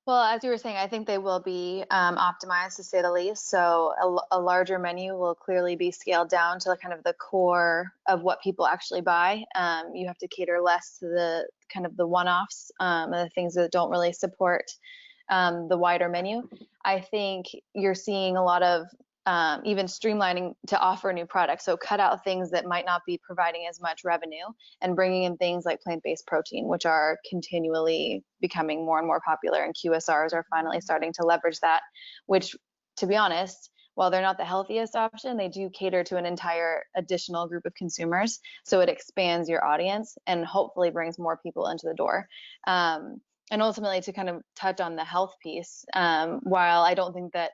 Well, as you were saying, I think they will be optimized, to say the least. So a larger menu will clearly be scaled down to kind of the core of what people actually buy. You have to cater less to the kind of the one-offs and the things that don't really support the wider menu. I think you're seeing a lot of even streamlining to offer new products. So cut out things that might not be providing as much revenue and bringing in things like plant-based protein, which are continually becoming more and more popular, and QSRs are finally starting to leverage that, which, to be honest, while they're not the healthiest option, they do cater to an entire additional group of consumers. So it expands your audience and hopefully brings more people into the door. And ultimately, to kind of touch on the health piece, while I don't think that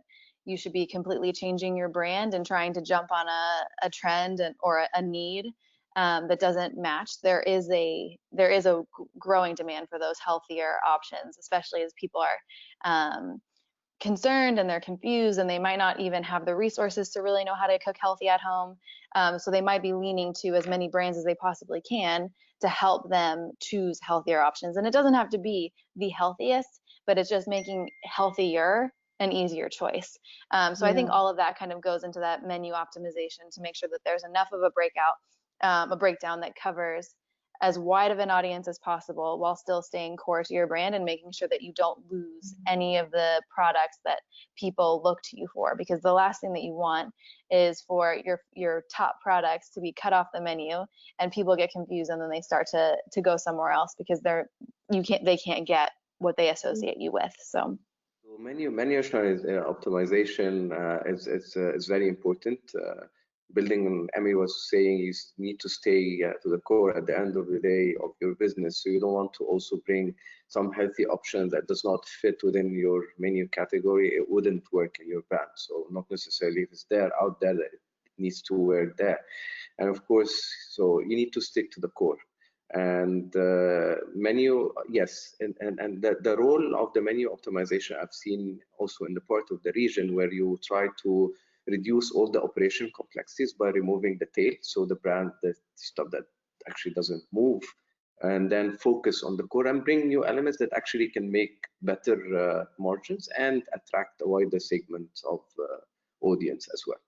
you should be completely changing your brand and trying to jump on a trend or a need that doesn't match, there is a growing demand for those healthier options, especially as people are concerned and they're confused and they might not even have the resources to really know how to cook healthy at home. So they might be leaning to as many brands as they possibly can to help them choose healthier options. And it doesn't have to be the healthiest, but it's just making healthier an easier choice. So I think all of that kind of goes into that menu optimization to make sure that there's enough of a breakdown that covers as wide of an audience as possible while still staying core to your brand and making sure that you don't lose any of the products that people look to you for, because the last thing that you want is for your top products to be cut off the menu and people get confused and then they start to go somewhere else because they can't get what they associate you with. So menu optimization is very important. Building on Emmy was saying, you need to stay to the core at the end of the day of your business. So you don't want to also bring some healthy option that does not fit within your menu category. It wouldn't work in your brand. So not necessarily if it's there out there that it needs to work there. And of course, so you need to stick to the core. And menu, yes, and the role of the menu optimization I've seen also in the part of the region where you try to reduce all the operation complexities by removing the tail, so the brand, the stuff that actually doesn't move, and then focus on the core and bring new elements that actually can make better margins and attract a wider segment of audience as well.